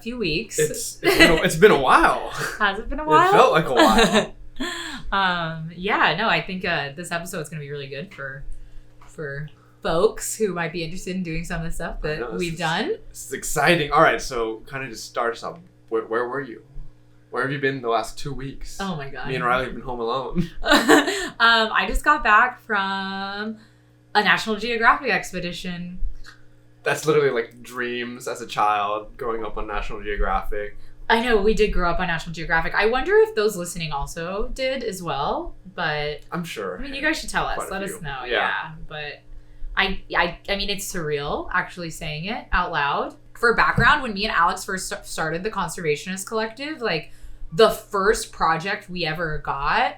few weeks. It's been a while. Has it been a while? It felt like a while. I think this episode is going to be really good for folks who might be interested in doing some of the stuff that we've done. This is exciting. All right, so kind of just start us off. Where were you? Where have you been the last 2 weeks? Oh my god. Me and Riley have been home alone. I just got back from a National Geographic expedition. That's literally like dreams as a child, growing up on National Geographic. I know, we did grow up on National Geographic. I wonder if those listening also did as well, but... I'm sure. I mean, you guys should tell us. Let us know. Yeah. But I mean, it's surreal actually saying it out loud. For background, when me and Alex first started the Conservationist Collective, like, the first project we ever got,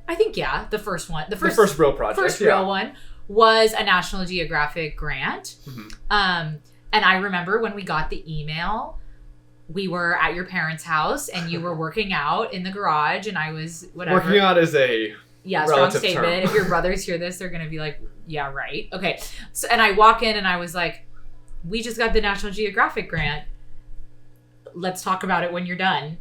I think, the first one. The first real project. First real one was a National Geographic grant. Mm-hmm. And I remember when we got the email, we were at your parents' house and you were working out in the garage and I was whatever. Working out is a strong statement. Term. If your brothers hear this, they're going to be like, yeah, right. Okay. So, and I walk in and I was like, we just got the National Geographic grant. Let's talk about it when you're done.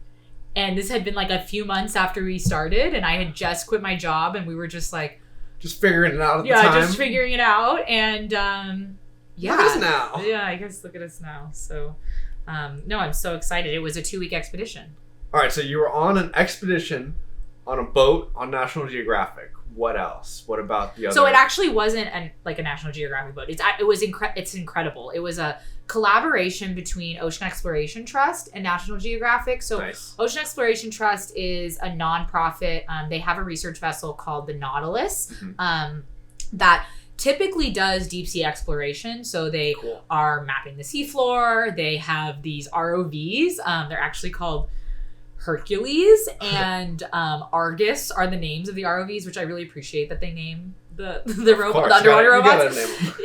And this had been like a few months after we started and I had just quit my job and we were just like... Just figuring it out at the time. Yeah, just figuring it out. And Look at us now. Yeah, I guess look at us now. So, no, I'm so excited. It was a 2-week expedition. All right, so you were on an expedition on a boat on National Geographic. What else? What about the other? So it actually wasn't a National Geographic boat. It's incredible. It was a collaboration between Ocean Exploration Trust and National Geographic. So nice. Ocean Exploration Trust is a nonprofit. They have a research vessel called the Nautilus that typically does deep sea exploration. So they are mapping the seafloor. They have these ROVs. They're actually called Hercules and Argus are the names of the ROVs, which I really appreciate that they name the underwater robots.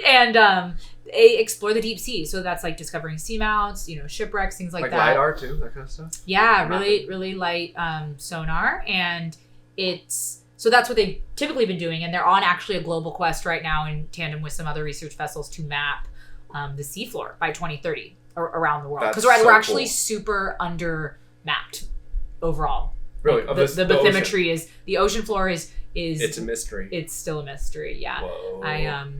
And they explore the deep sea. So that's like discovering seamounts, shipwrecks, things like that. Like LiDAR too, that kind of stuff? Yeah, really light sonar. And so that's what they've typically been doing. And they're on actually a global quest right now in tandem with some other research vessels to map the seafloor by 2030 around the world. Because we're actually super under mapped overall. Really? The bathymetry is, the ocean floor is it's a mystery. It's still a mystery. Yeah. Whoa.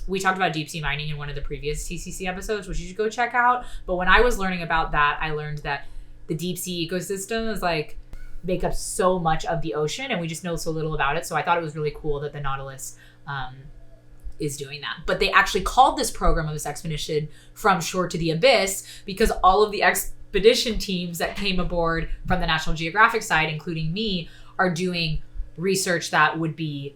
We talked about deep sea mining in one of the previous TCC episodes, which you should go check out. But when I was learning about that, I learned that the deep sea ecosystem is make up so much of the ocean and we just know so little about it. So I thought it was really cool that the Nautilus is doing that. But they actually called this program of this expedition From Shore to the Abyss because all of the expedition teams that came aboard from the National Geographic side, including me, are doing research that would be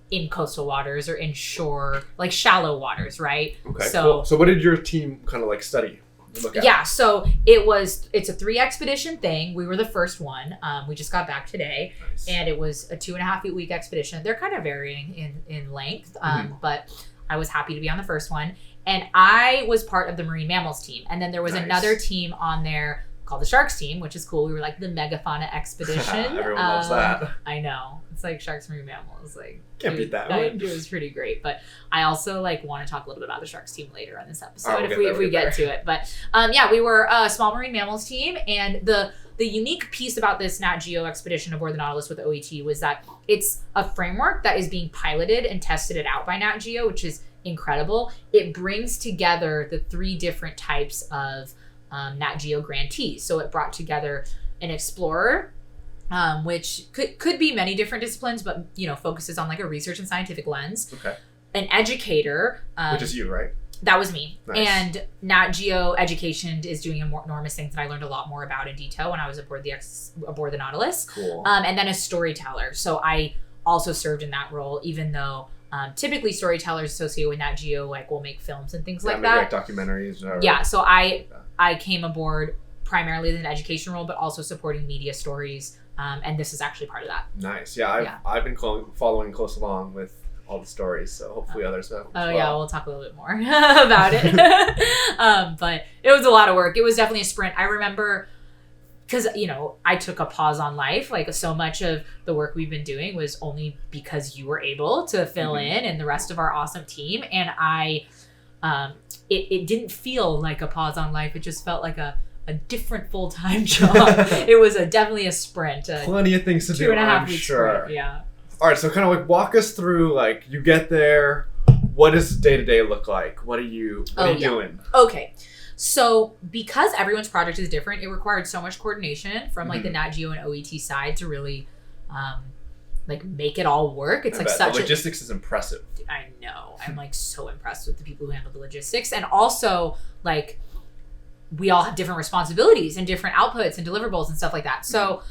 in coastal waters or in shore, shallow waters, right? Okay, so what did your team kind of study? Yeah, so it's a 3 expedition thing. We were the first one. We just got back today. Nice. And it was a 2.5 week expedition. They're kind of varying in length, but I was happy to be on the first one. And I was part of the marine mammals team. And then there was another team on there called the sharks team, which is cool. We were the megafauna expedition. Everyone loves that. I know. It's like sharks, marine mammals. Can't beat that. It was pretty great. But I also want to talk a little bit about the sharks team later on this episode if we get to it. But we were a small marine mammals team. And the unique piece about this Nat Geo expedition aboard the Nautilus with OET was that it's a framework that is being piloted and tested out by Nat Geo, which is incredible. It brings together the 3 different types of Nat Geo grantees. So it brought together an explorer, which could be many different disciplines, but focuses on a research and scientific lens. Okay. An educator, which is you, right? That was me. Nice. And Nat Geo Education is doing enormous things that I learned a lot more about in detail when I was aboard the Nautilus. Cool. And then a storyteller. So I also served in that role, even though typically storytellers associated with Nat Geo will make films and things like that. Documentaries. Yeah. So I came aboard primarily as an education role, but also supporting media stories. And this is actually part of that. Nice. Yeah. I've been following close along with all the stories, so hopefully others will. Yeah, we'll talk a little bit more about it. But it was a lot of work. It was definitely a sprint. I remember because I took a pause on life. So much of the work we've been doing was only because you were able to fill in and the rest of our awesome team. And it didn't feel like a pause on life. It just felt like a a different full-time job. It was definitely a sprint. Plenty of things to do, 2.5 weeks sure. sprint, yeah. All right, so kind of like walk us through, like, you get there. What does day-to-day look like? What are you doing? Okay. So because everyone's project is different, it required so much coordination from like the Nat Geo and OET side to really like make it all work. It's like such the logistics is impressive. I know. I'm like so impressed with the people who handle the logistics. And also like we all have different responsibilities and different outputs and deliverables and stuff like that. So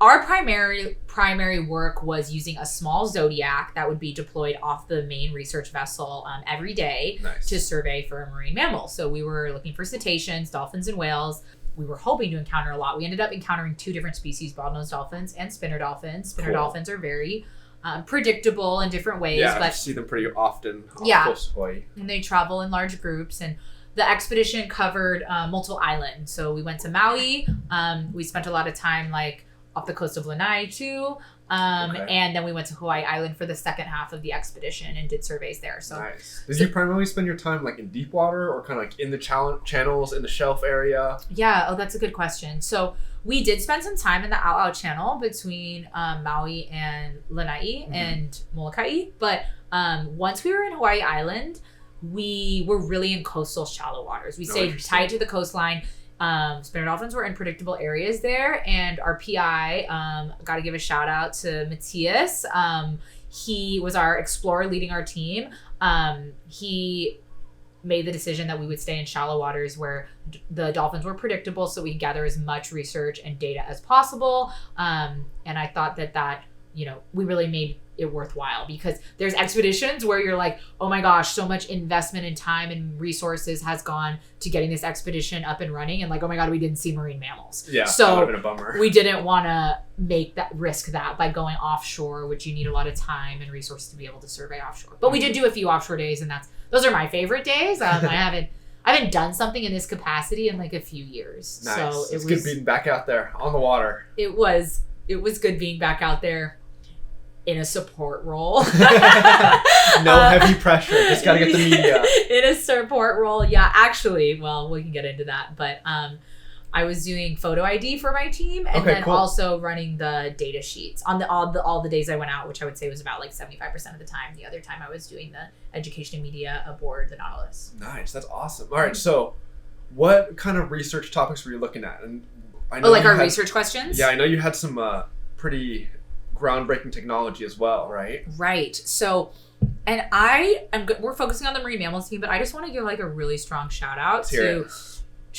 our primary work was using a small Zodiac that would be deployed off the main research vessel every day to survey for marine mammals. So we were looking for cetaceans, dolphins, and whales. We were hoping to encounter a lot. We ended up encountering 2 different species, bottlenose dolphins and spinner dolphins. Spinner dolphins are very predictable in different ways. Yeah, but I see them pretty often off coast of Hawaii. And they travel in large groups. And the expedition covered multiple islands. So we went to Maui. We spent a lot of time like off the coast of Lanai too. And then we went to Hawaii Island for the second half of the expedition and did surveys there. So nice. Did you primarily spend your time like in deep water or kind of like in the channels in the shelf area? Yeah. Oh, that's a good question. So we did spend some time in the Ao Channel between Maui and Lanai and Molokai. But once we were in Hawaii Island, we were really in coastal shallow waters. We stayed tight to the coastline. Spinner dolphins were in predictable areas there, and our PI, got to give a shout out to Matthias. He was our explorer leading our team. He made the decision that we would stay in shallow waters where the dolphins were predictable, so we could gather as much research and data as possible. And I thought that we really made it worthwhile, because there's expeditions where you're like, oh my gosh, so much investment and time and resources has gone to getting this expedition up and running, and like, oh my god, we didn't see marine mammals. Yeah, so that would have been a bummer. We didn't want to risk that by going offshore, which you need a lot of time and resources to be able to survey offshore. But we did do a few offshore days, and those are my favorite days. I haven't done something in this capacity in like a few years. Nice. So it's good being back out there on the water. It was good being back out there in a support role. No heavy pressure. Just gotta get the media. In a support role. Yeah, actually, well, we can get into that. But I was doing photo ID for my team, and also running the data sheets on all the days I went out, which I would say was about like 75% of the time. The other time I was doing the education and media aboard the Nautilus. Nice. That's awesome. All right. So what kind of research topics were you looking at? And I know our research questions? Yeah, I know you had some pretty groundbreaking technology as well, right? Right. So, and we're focusing on the marine mammals team, but I just want to give like a really strong shout out to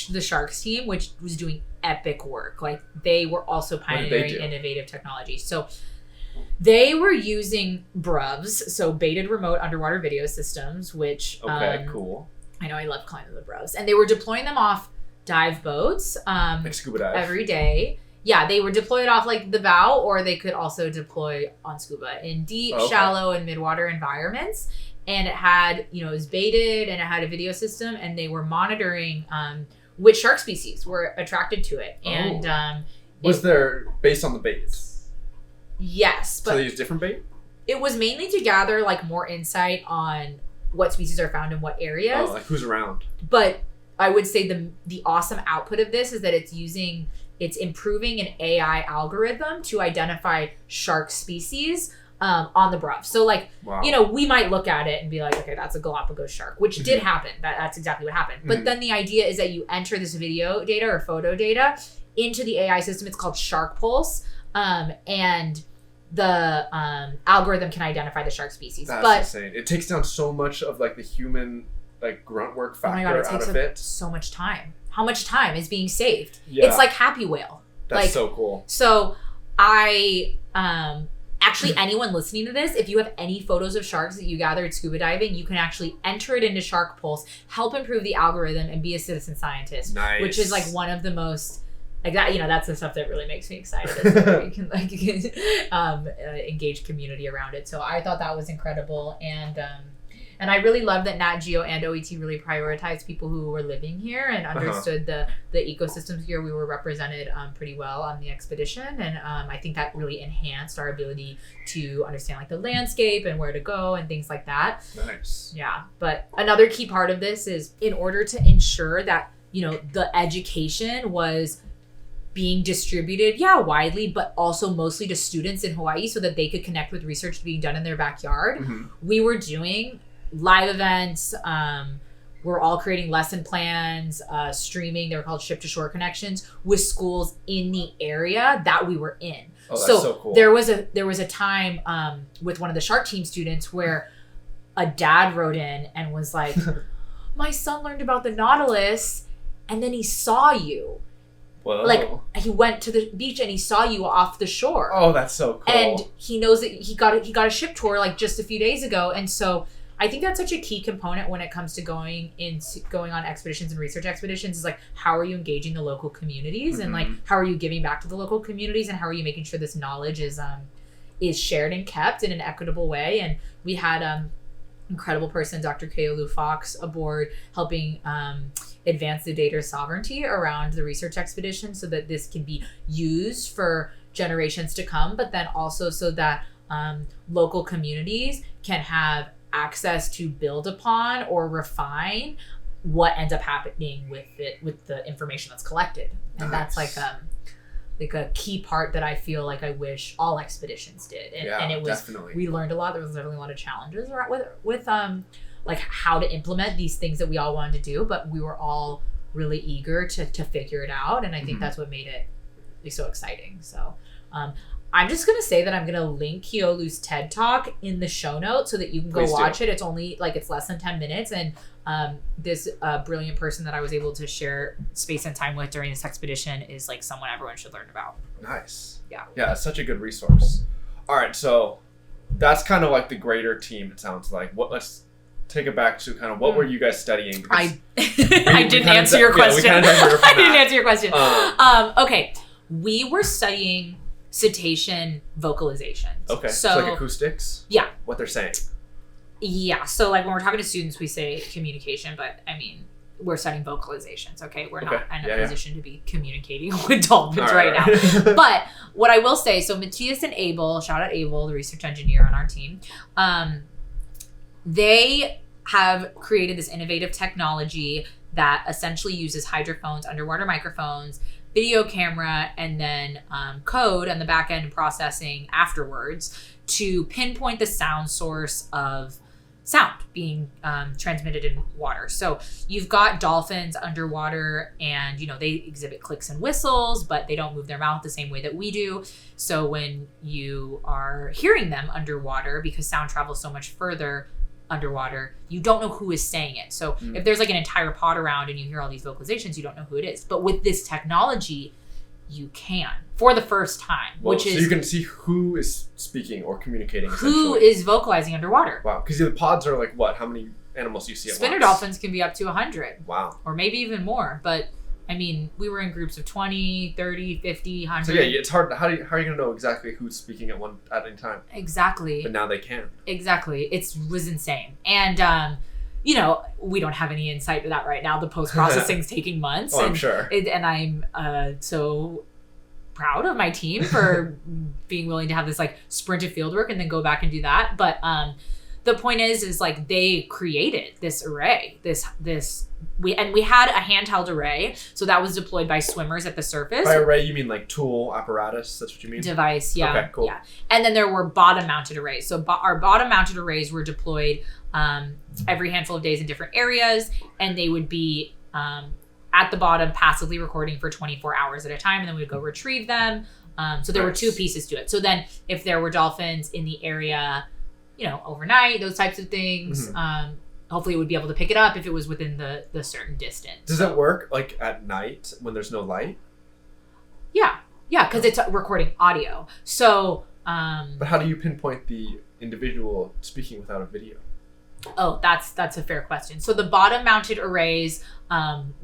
the sharks team, which was doing epic work. Like they were also pioneering innovative technology. So they were using BRUVs, so baited remote underwater video systems, which cool. I know I love climbing the BRUVs, and they were deploying them off dive boats like scuba dive every day. Yeah, they were deployed off like the bow, or they could also deploy on scuba in deep, shallow, and midwater environments. And it had, it was baited, and it had a video system, and they were monitoring which shark species were attracted to it. And was there based on the bait? Yes, but so they used different bait? It was mainly to gather like more insight on what species are found in what areas. Oh, like who's around. But I would say the awesome output of this is that it's improving an AI algorithm to identify shark species on the BRUV. So like, we might look at it and be like, okay, that's a Galapagos shark, which did happen. That's exactly what happened. But then the idea is that you enter this video data or photo data into the AI system. It's called Shark Pulse. And the algorithm can identify the shark species. That's insane. It takes down so much of like the human like grunt work factor out of it. So much time. How much time is being saved? Yeah. It's like Happy Whale. That's so cool. So I actually, anyone listening to this, if you have any photos of sharks that you gathered scuba diving, you can actually enter it into Shark Pulse, help improve the algorithm, and be a citizen scientist. Nice. Which is like one of the most like that. That's the stuff that really makes me excited. You can engage community around it. So I thought that was incredible, and I really love that Nat Geo and OET really prioritized people who were living here and understood the ecosystems here. We were represented pretty well on the expedition. And I think that really enhanced our ability to understand like the landscape and where to go and things like that. Nice. Yeah. But another key part of this is in order to ensure that the education was being distributed, widely, but also mostly to students in Hawaii so that they could connect with research being done in their backyard. We were doing live events. We're all creating lesson plans, streaming. They were called ship to shore connections with schools in the area that we were in. Oh, that's so cool. there was a time with one of the Shark Team students where a dad wrote in and was like, my son learned about the Nautilus and then he saw you. Whoa. Like, he went to the beach and he saw you off the shore. Oh, that's so cool. And he knows that he got a ship tour like just a few days ago. And so I think that's such a key component when it comes to going on expeditions and research expeditions is like, how are you engaging the local communities and like, how are you giving back to the local communities and how are you making sure this knowledge is shared and kept in an equitable way? And we had incredible person, Dr. Keolu Fox, aboard helping advance the data sovereignty around the research expedition so that this can be used for generations to come, but then also so that local communities can have access to build upon or refine what ends up happening with the information that's collected. And that's like a key part that I feel like I wish all expeditions did. And it was definitely. We learned a lot. There was definitely a lot of challenges with like how to implement these things that we all wanted to do, but we were all really eager to figure it out. And I think that's what made it so exciting. So I'm just going to say that I'm going to link Keolu's TED Talk in the show notes so that you can go watch it. It's only it's less than 10 minutes. And this brilliant person that I was able to share space and time with during this expedition is like someone everyone should learn about. Nice. Yeah. Yeah, it's such a good resource. All right, so that's kind of like the greater team, it sounds like. Let's take it back to kind of what were you guys studying? I didn't answer your question. I didn't answer your question. Okay. We were studying cetacean vocalization. Okay. So like acoustics? Yeah. What they're saying. Yeah. So like when we're talking to students, we say communication, but I mean, we're studying vocalizations. Okay. We're not in a position to be communicating with dolphins right now. But what I will say, so Matthias and Abel, shout out Abel, the research engineer on our team, they have created this innovative technology that essentially uses hydrophones, underwater microphones, video camera, and then code on the back end processing afterwards to pinpoint the sound source of sound being transmitted in water. So you've got dolphins underwater and, they exhibit clicks and whistles, but they don't move their mouth the same way that we do. So when you are hearing them underwater, because sound travels so much further underwater, you don't know who is saying it. So if there's like an entire pod around and you hear all these vocalizations, you don't know who it is. But with this technology, you can for the first time, so you can see who is speaking or communicating. Who is vocalizing underwater. Wow. Because the pods are like what? How many animals do you see at once? Spinner dolphins can be up to 100. Wow. Or maybe even more. But I mean, we were in groups of 20, 30, 50, 100. So yeah, it's hard. How are you going to know exactly who's speaking at any time? Exactly. But now they can. Exactly. It was insane. And, we don't have any insight to that right now. The post-processing's taking months. I'm sure. And I'm so proud of my team for being willing to have this like sprint of field work and then go back and do that. But the point is like they created this array, we had a handheld array, so that was deployed by swimmers at the surface. By array, you mean like tool apparatus? That's what you mean? Device, yeah. Okay, cool. Yeah. And then there were bottom-mounted arrays. So our bottom-mounted arrays were deployed every handful of days in different areas, and they would be at the bottom passively recording for 24 hours at a time, and then we'd go retrieve them. So there were two pieces to it. So then if there were dolphins in the area, overnight, those types of things, hopefully it would be able to pick it up if it was within the certain distance. Does it work like at night when there's no light? Yeah, because it's recording audio. So, but how do you pinpoint the individual speaking without a video? Oh, that's a fair question. So the bottom-mounted arrays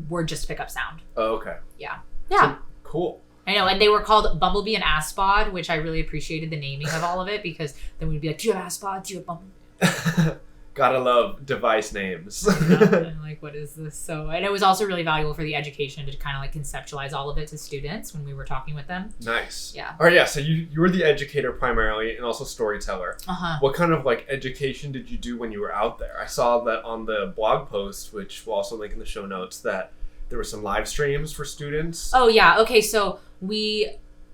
were just to pick up sound. Oh, okay. Yeah. So, cool. I know, and they were called Bumblebee and Aspod, which I really appreciated the naming of all of it, because then we'd be like, do you have Aspod? Do you have Bumblebee? Gotta love device names. And like, what is this? So, and it was also really valuable for the education to kind of like conceptualize all of it to students when we were talking with them. Nice. Yeah. All right, yeah, so you were the educator primarily and also storyteller. Uh-huh. What kind of like education did you do when you were out there? I saw that on the blog post, which we'll also link in the show notes, that there were some live streams for students. Oh yeah. Okay. So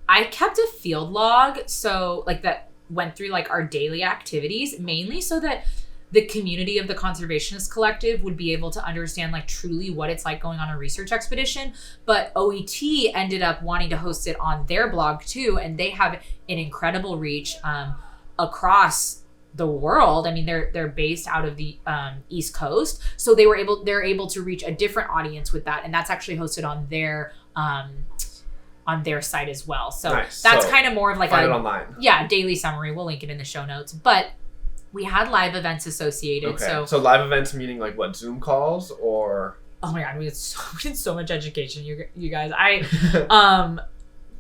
I kept a field log. So like that went through like our daily activities, mainly so that the community of the Conservationist Collective would be able to understand like truly what it's like going on a research expedition. But OET ended up wanting to host it on their blog too. And they have an incredible reach across the world. I mean, they're based out of the East Coast. So they're able to reach a different audience with that. And that's actually hosted on their site as well. So nice. That's kind of more of like find it online. Yeah, daily summary. We'll link it in the show notes. But we had live events associated. Okay. So live events meaning like what, Zoom calls or? Oh my God, we had so much education, you guys.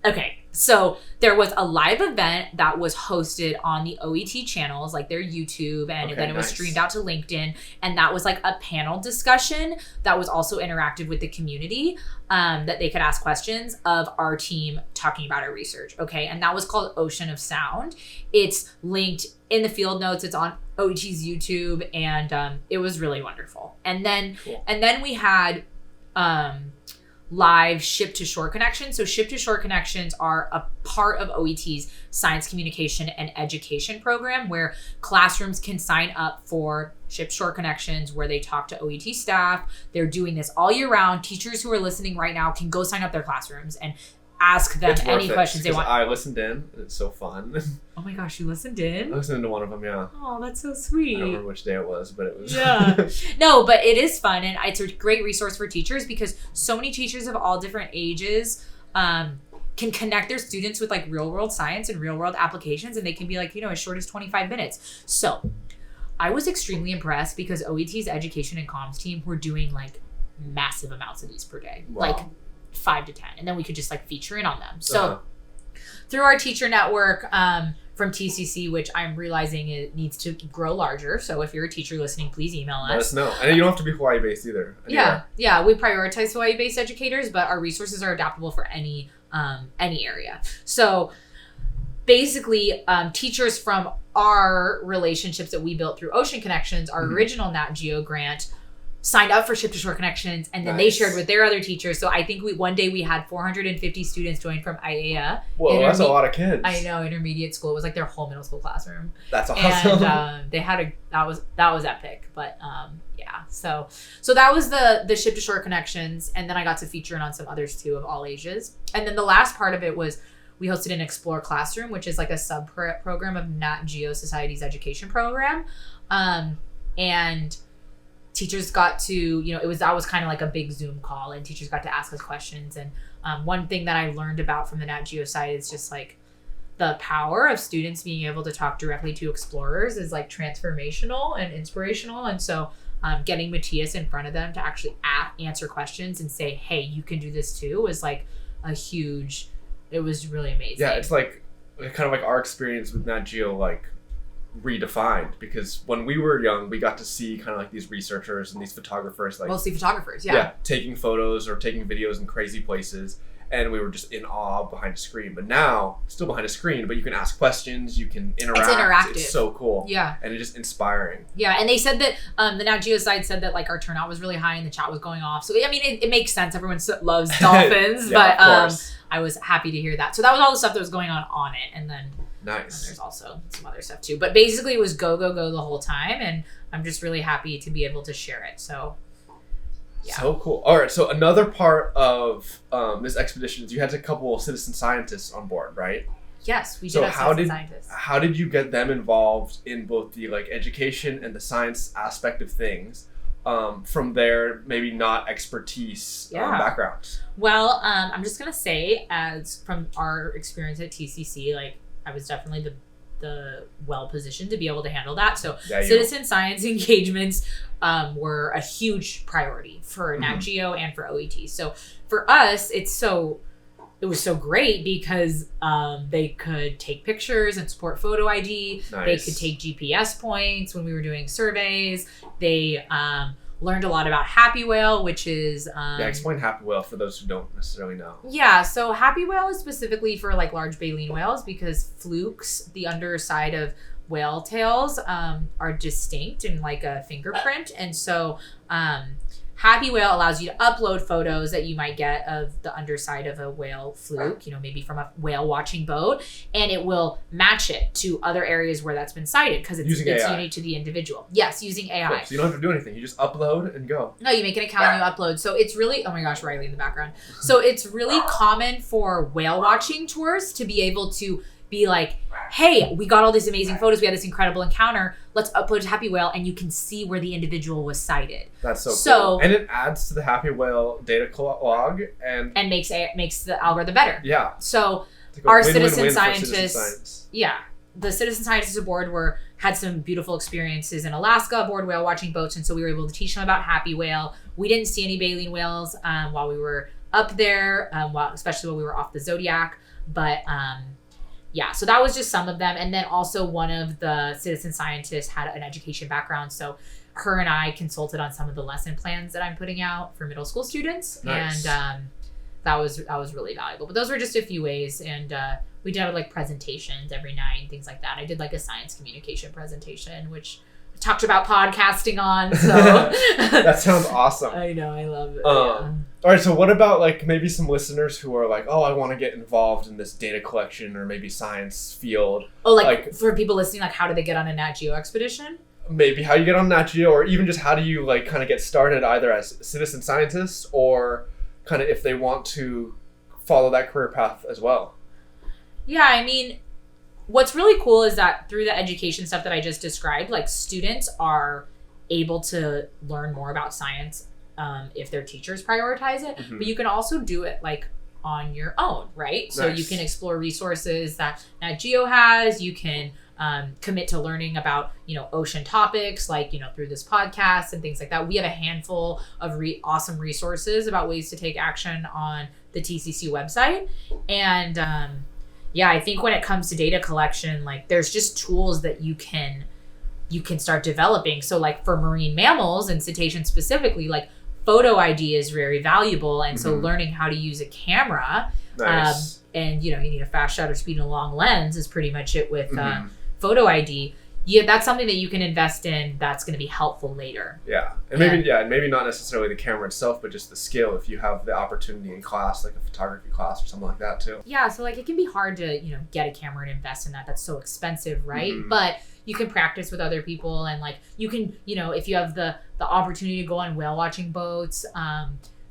Okay. So there was a live event that was hosted on the OET channels, like their YouTube, and then it was streamed out to LinkedIn. And that was like a panel discussion that was also interactive with the community, that they could ask questions of our team talking about our research. Okay. And that was called Ocean of Sound. It's linked in the field notes. It's on OET's YouTube, and it was really wonderful. And then we had live ship to shore connections. So ship to shore connections are a part of OET's science communication and education program, where classrooms can sign up for ship to shore connections, where they talk to OET staff. They're doing this all year round. Teachers who are listening right now can go sign up their classrooms and ask them any questions they want. I listened in. It's so fun. Oh my gosh, you listened in? I listened to one of them, yeah. Oh, that's so sweet. I don't remember which day it was, but it was. Yeah. No, but it is fun, and it's a great resource for teachers, because so many teachers of all different ages can connect their students with like real world science and real world applications, and they can be like, as short as 25 minutes. So I was extremely impressed, because OET's education and comms team were doing like massive amounts of these per day. Wow. Like 5 to 10, and then we could just like feature in on them. So through our teacher network from TCC, which I'm realizing it needs to grow larger. So if you're a teacher listening, please email us. Let us know. And you don't have to be Hawaii based either. Anywhere. Yeah. We prioritize Hawaii based educators, but our resources are adaptable for any area. So basically, teachers from our relationships that we built through Ocean Connections, our original Nat Geo grant, signed up for Ship to Shore Connections, and then they shared with their other teachers. So I think one day we had 450 students join from IAEA. Whoa, that's a lot of kids. I know, intermediate school. It was like their whole middle school classroom. That's awesome. And they had that was epic. But yeah, so that was the Ship to Shore Connections, and then I got to feature in on some others too of all ages. And then the last part of it was we hosted an Explore Classroom, which is like a sub program of Nat Geo Society's education program, and teachers got to, that was kind of like a big Zoom call, and teachers got to ask us questions. And one thing that I learned about from the Nat Geo side is just like the power of students being able to talk directly to explorers is like transformational and inspirational. And so getting Matthias in front of them to actually answer questions and say, hey, you can do this too, was like it was really amazing. Yeah, it's like kind of like our experience with Nat Geo, like redefined, because when we were young, we got to see kind of like these researchers and these photographers, like mostly photographers, yeah, taking photos or taking videos in crazy places, and we were just in awe behind a screen. But now, still behind a screen, but you can ask questions, you can interact. It's interactive. It's so cool. Yeah. And it's just inspiring. Yeah, and they said that the Nat Geo side said that like our turnout was really high and the chat was going off. So I mean, it makes sense. Everyone loves dolphins, yeah, but I was happy to hear that. So that was all the stuff that was going on it, and then. Nice. And there's also some other stuff too. But basically it was go the whole time, and I'm just really happy to be able to share it. So yeah. So cool. All right, so another part of this expedition is you had a couple of citizen scientists on board, right? Yes, we did have citizen scientists. How did you get them involved in both the like education and the science aspect of things? From their maybe not expertise backgrounds? Well, I'm just gonna say, as from our experience at TCC, like I was definitely the well positioned to be able to handle that. So citizen science engagements were a huge priority for Nat Geo and for OET. So for us, it was so great because they could take pictures and support photo ID. Nice. They could take GPS points when we were doing surveys. They learned a lot about happy whale, which is... explain happy whale for those who don't necessarily know. Yeah, so happy whale is specifically for like large baleen whales, because flukes, the underside of whale tails, are distinct in like a fingerprint. And so Happy Whale allows you to upload photos that you might get of the underside of a whale fluke, maybe from a whale watching boat, and it will match it to other areas where that's been sighted because it's unique to the individual. Yes, using AI. Cool. So you don't have to do anything. You just upload and go. No, you make an account and you upload. So it's really, oh my gosh, Riley in the background. So it's really common for whale watching tours to be able to be like, hey, we got all these amazing photos. We had this incredible encounter. Let's upload to Happy Whale, and you can see where the individual was sighted. That's so cool. And it adds to the Happy Whale data log and makes the algorithm better. Yeah. So our citizen scientists, the citizen scientists aboard had some beautiful experiences in Alaska aboard whale watching boats, and so we were able to teach them about Happy Whale. We didn't see any baleen whales while we were up there, especially when we were off the Zodiac, but. Yeah, so that was just some of them. And then also one of the citizen scientists had an education background. So her and I consulted on some of the lesson plans that I'm putting out for middle school students. Nice. And that was really valuable. But those were just a few ways. And we did like presentations every night and things like that. I did like a science communication presentation, which I talked about podcasting on. So that sounds awesome. I know, I love it. All right, so what about like maybe some listeners who are like, oh, I want to get involved in this data collection or maybe science field? Oh, like for people listening, like how do they get on a Nat Geo expedition? Maybe how you get on Nat Geo, or even just how do you like kind of get started either as citizen scientists or kind of if they want to follow that career path as well. Yeah, I mean, what's really cool is that through the education stuff that I just described, like students are able to learn more about science if their teachers prioritize it, but you can also do it like on your own, right? Nice. So you can explore resources that Nat Geo has. You can commit to learning about, ocean topics, like, through this podcast and things like that. We have a handful of awesome resources about ways to take action on the TCC website. And I think when it comes to data collection, like there's just tools that you can start developing. So like for marine mammals and cetaceans specifically, like photo ID is very valuable. And so learning how to use a camera, nice. And you need a fast shutter speed and a long lens is pretty much it with photo ID. Yeah, that's something that you can invest in that's going to be helpful later. Yeah. And maybe not necessarily the camera itself, but just the skill if you have the opportunity in class, like a photography class or something like that too. Yeah, so like it can be hard to, get a camera and invest in that. That's so expensive, right? But you can practice with other people, and like you can, if you have the opportunity to go on whale watching boats,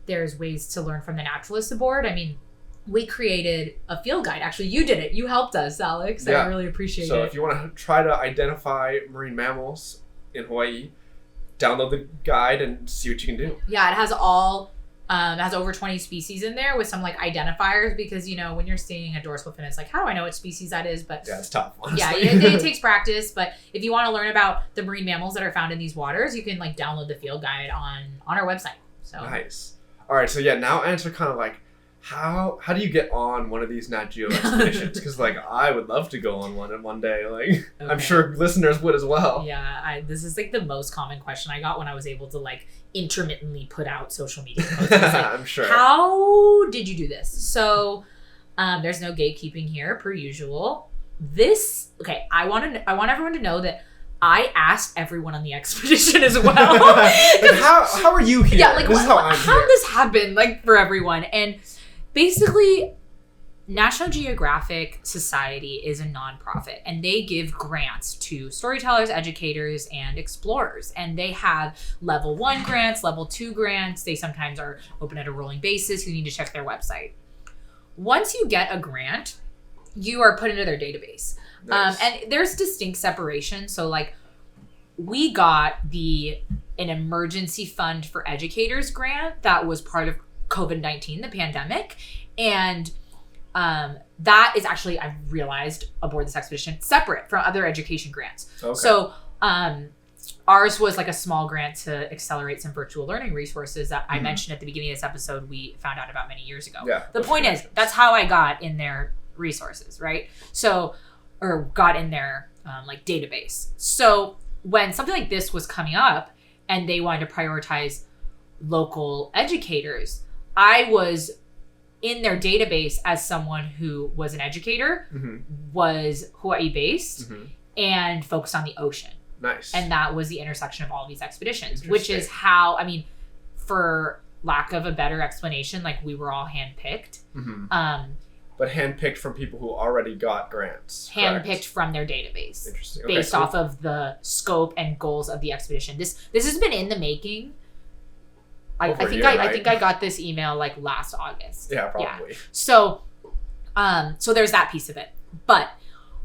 there's ways to learn from the naturalists aboard. I mean, we created a field guide. Actually, you did it. You helped us, Alex. Yeah. I really appreciate it. So if you want to try to identify marine mammals in Hawaii, download the guide and see what you can do. Yeah, it has it has over 20 species in there with some like identifiers, because when you're seeing a dorsal fin, it's like, how do I know what species that is? But yeah, it's tough, honestly. Yeah, it takes practice. But if you want to learn about the marine mammals that are found in these waters, you can like download the field guide on our website. So nice. All right, so now answer kind of like, how do you get on one of these Nat Geo expeditions? Because like I would love to go on one day. Like okay. I'm sure listeners would as well. Yeah, this is like the most common question I got when I was able to like intermittently put out social media posts. Like, I'm sure. How did you do this? So there's no gatekeeping here per usual. I want everyone to know that I asked everyone on the expedition as well. Like, how are you here? Yeah, like this is how did this happen? Like for everyone. And basically, National Geographic Society is a nonprofit, and they give grants to storytellers, educators, and explorers. And they have level 1 grants, level 2 grants. They sometimes are open at a rolling basis. You need to check their website. Once you get a grant, you are put into their database. Nice. And there's distinct separation. So like we got an emergency fund for educators grant that was part of COVID-19, the pandemic. And that is actually, I've realized aboard this expedition, separate from other education grants. Okay. So ours was like a small grant to accelerate some virtual learning resources that I mentioned at the beginning of this episode we found out about many years ago. Yeah, the point is, that's how I got in their resources, right? So, or got in their like database. So when something like this was coming up and they wanted to prioritize local educators, I was in their database as someone who was an educator, was Hawaii based, and focused on the ocean. Nice. And that was the intersection of all of these expeditions, which is how, for lack of a better explanation, like we were all handpicked. But handpicked from people who already got grants. Handpicked from their database. Interesting. Based off of the scope and goals of the expedition. This has been in the making. I think I got this email like last August. Yeah, probably. Yeah. So there's that piece of it. But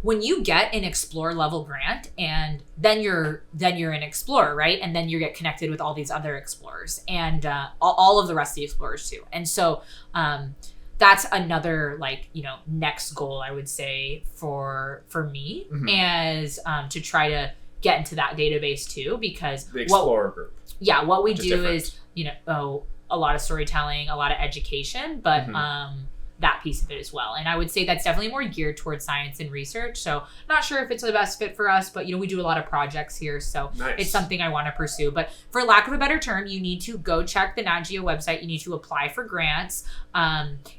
when you get an Explorer level grant, and then you're an Explorer, right? And then you get connected with all these other Explorers and all of the rest of the Explorers too. And so that's another like, you know, next goal I would say for me as to try to get into that database too, because the Explorer group. Yeah, what we do is, you know, a lot of storytelling, a lot of education, but that piece of it as well. And I would say that's definitely more geared towards science and research. So not sure if it's the best fit for us, but, you know, we do a lot of projects here. So it's something I want to pursue. But for lack of a better term, you need to go check the Nat Geo website. You need to apply for grants.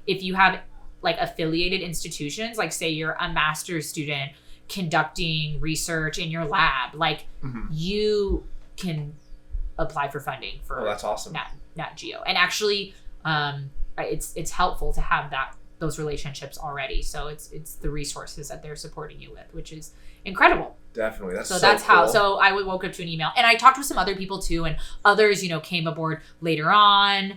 If you have like affiliated institutions, like say you're a master's student conducting research in your lab, like you can apply for funding for that's awesome. Nat Geo. And actually, it's helpful to have those relationships already. So it's the resources that they're supporting you with, which is incredible. Definitely. That's that's cool. how. So I woke up to an email, and I talked with some other people too, and others, you know, came aboard later on.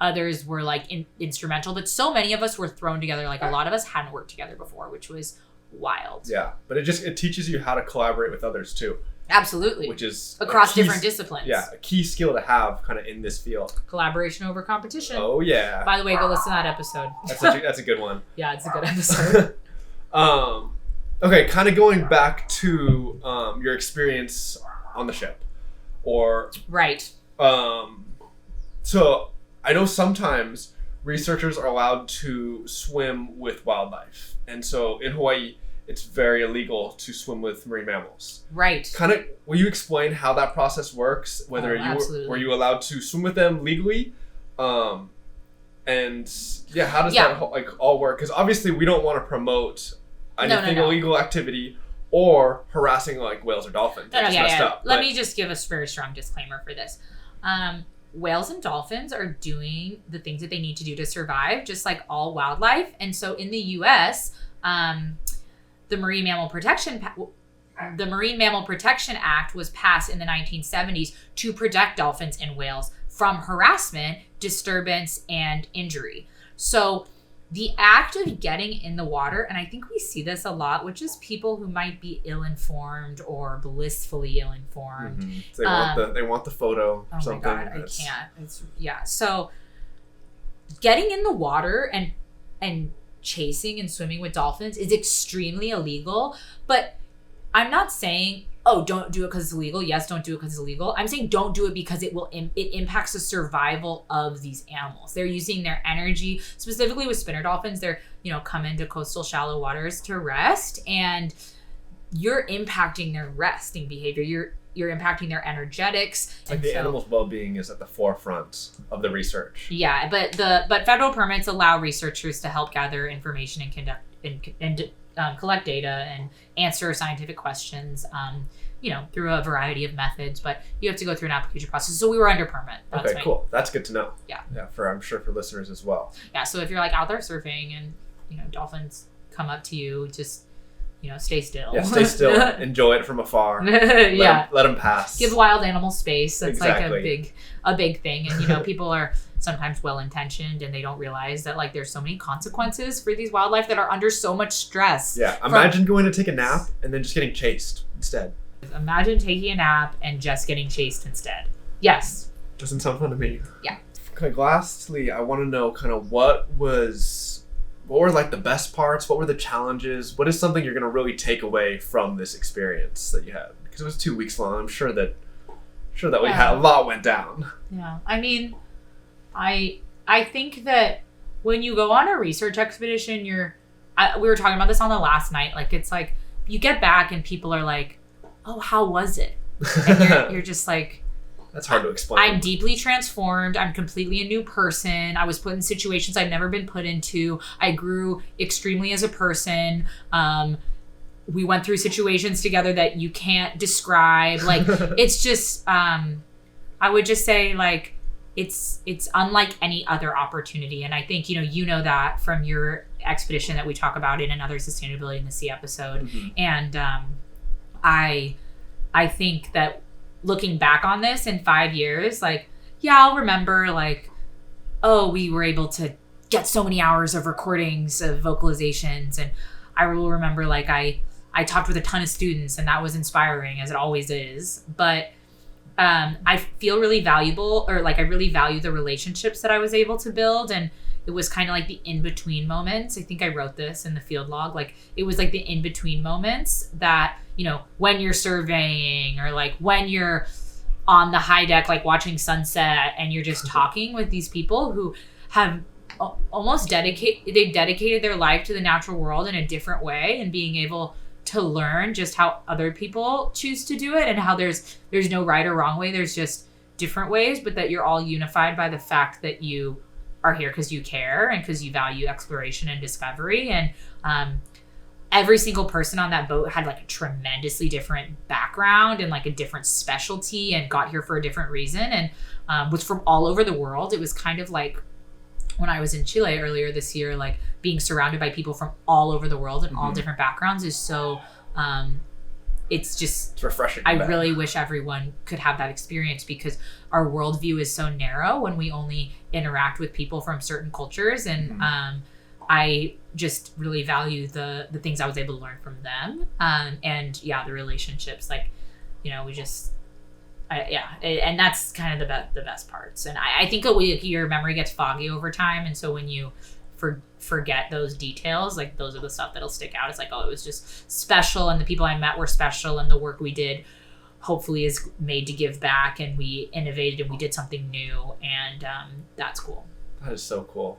Others were like instrumental, but so many of us were thrown together. Like a lot of us hadn't worked together before, which was wild. Yeah, but it teaches you how to collaborate with others too. Absolutely. Which is across different disciplines. Yeah, a key skill to have kind of in this field. Collaboration over competition. Oh, yeah. By the way, go listen to that episode. That's a good one. Yeah, it's a good episode. Okay, kind of going back to your experience on the ship. Right. So I know sometimes researchers are allowed to swim with wildlife. And so in Hawaii, it's very illegal to swim with marine mammals. Right. Kind of, will you explain how that process works? Whether were you allowed to swim with them legally? And yeah, how does that all work? Because obviously we don't want to promote anything illegal activity or harassing like whales or dolphins. Let me just give a very strong disclaimer for this. Whales and dolphins are doing the things that they need to do to survive, just like all wildlife. And so in the U.S., the Marine Mammal Protection Act was passed in the 1970s to protect dolphins and whales from harassment, disturbance, and injury. So the act of getting in the water, and I think we see this a lot, which is people who might be ill-informed or blissfully ill-informed. So they want the photo or something. Oh my God, I can't. So getting in the water and chasing and swimming with dolphins is extremely illegal, but I'm not saying, oh, don't do it because it's illegal. Yes, don't do it because it's illegal. I'm saying don't do it because it impacts the survival of these animals. They're using their energy, specifically with spinner dolphins. They're, you know, come into coastal shallow waters to rest, and you're impacting their resting behavior. You're impacting their energetics. Like the animal's well-being is at the forefront of the research. Yeah, but federal permits allow researchers to help gather information and conduct collect data and answer scientific questions, you know, through a variety of methods. But you have to go through an application process. So we were under permit. Okay, cool. That's good to know. Yeah. Yeah, I'm sure for listeners as well. Yeah. So if you're like out there surfing and, you know, dolphins come up to you, just, you know, stay still. Yeah, stay still. Enjoy it from afar. Let them pass. Give wild animals space. That's like a big thing. And, you know, people are sometimes well-intentioned and they don't realize that like there's so many consequences for these wildlife that are under so much stress. Yeah. Imagine going to take a nap and then just getting chased instead. Imagine taking a nap and just getting chased instead. Yes. Doesn't sound fun to me. Yeah. Okay, lastly, I want to know kind of what were like the best parts? What were the challenges? What is something you're going to really take away from this experience that you had? Because it was 2 weeks long. I'm sure that we had a lot went down. Yeah. I mean, I think that when you go on a research expedition, we were talking about this on the last night. Like, it's like you get back and people are like, oh, how was it? And you're just like, that's hard to explain. I'm deeply transformed. I'm completely a new person. I was put in situations I've never been put into. I grew extremely as a person. We went through situations together that you can't describe. Like, it's just, I would just say like it's unlike any other opportunity. And I think, you know that from your expedition that we talk about in another Sustainability in the Sea episode. Mm-hmm. And I think that looking back on this in 5 years, like, yeah, I'll remember like, oh, we were able to get so many hours of recordings of vocalizations. And I will remember like I talked with a ton of students and that was inspiring, as it always is. But I feel really valuable, or like I really value the relationships that I was able to build. And it was kind of like the in-between moments. I think I wrote this in the field log. Like it was like the in-between moments that, when you're surveying or like when you're on the high deck, like watching sunset and you're just talking with these people who have almost dedicated their life to the natural world in a different way, and being able to learn just how other people choose to do it, and how there's no right or wrong way. There's just different ways, but that you're all unified by the fact that you are here because you care and because you value exploration and discovery. And every single person on that boat had like a tremendously different background and like a different specialty, and got here for a different reason, and was from all over the world. It was kind of like when I was in Chile earlier this year, like being surrounded by people from all over the world and all different backgrounds is so, it's refreshing. I really wish everyone could have that experience, because our worldview is so narrow when we only interact with people from certain cultures. And I just really value the things I was able to learn from them. And yeah, the relationships, like, and that's kind of the best parts. And I think your memory gets foggy over time, and so when you forget those details, like those are the stuff that'll stick out. It's like, oh, it was just special, and the people I met were special, and the work we did hopefully is made to give back, and we innovated and we did something new, and that's cool. That is so cool.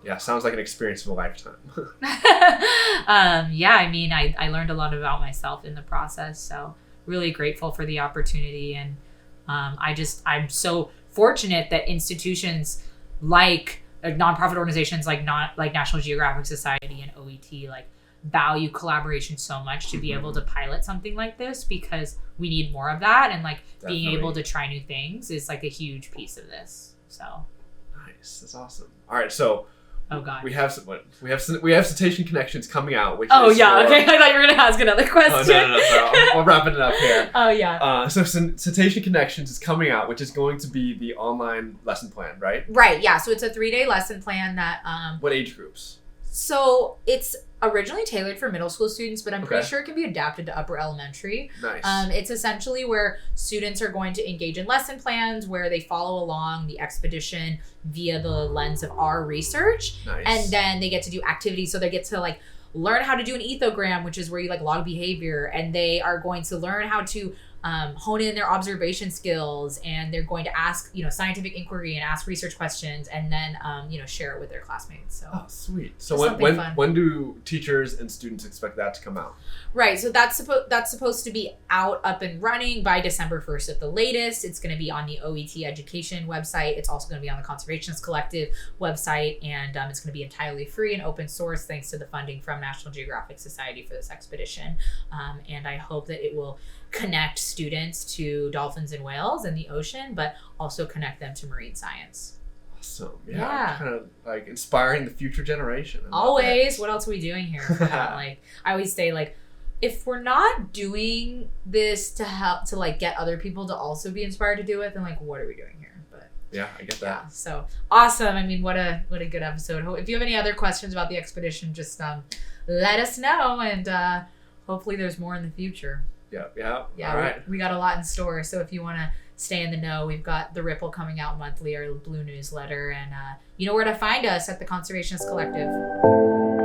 Yeah, sounds like an experience of a lifetime. Yeah, I mean, I learned a lot about myself in the process, so really grateful for the opportunity. And I'm so fortunate that institutions like nonprofit organizations like National Geographic Society and OET like value collaboration so much to be able to pilot something like this, because we need more of that. And like Definitely. Being able to try new things is like a huge piece of this. So nice. That's awesome. All right. So oh god, we have Cetacean Connections coming out. Which okay. I thought you were gonna ask another question. Oh, no. We're wrapping it up here. Oh yeah. So Cetacean Connections is coming out, which is going to be the online lesson plan, right? Right. Yeah. So it's a 3-day lesson plan that. What age groups? So it's originally tailored for middle school students, but I'm pretty sure it can be adapted to upper elementary. Nice. It's essentially where students are going to engage in lesson plans where they follow along the expedition via the lens of our research. Nice. And then they get to do activities. So they get to like learn how to do an ethogram, which is where you like log behavior, and they are going to learn how to hone in their observation skills, and they're going to ask, scientific inquiry and ask research questions, and then, share it with their classmates. So sweet. So when do teachers and students expect that to come out? Right. So that's supposed to be up and running by December 1st at the latest. It's going to be on the OET education website. It's also going to be on the Conservationists Collective website, and it's going to be entirely free and open source thanks to the funding from National Geographic Society for this expedition. And I hope that it will connect students to dolphins and whales in the ocean, but also connect them to marine science. Awesome. Yeah. Kind of like inspiring the future generation. Always. What else are we doing here? Like I always say, like, if we're not doing this to help to like get other people to also be inspired to do it, then like what are we doing here? But yeah, I get that. Yeah, so awesome. I mean, what a good episode. If you have any other questions about the expedition, just let us know, and hopefully there's more in the future. Yeah. All right. We got a lot in store. So if you want to stay in the know, we've got The Ripple coming out monthly, our blue newsletter, and you know where to find us at the Conservationists Collective.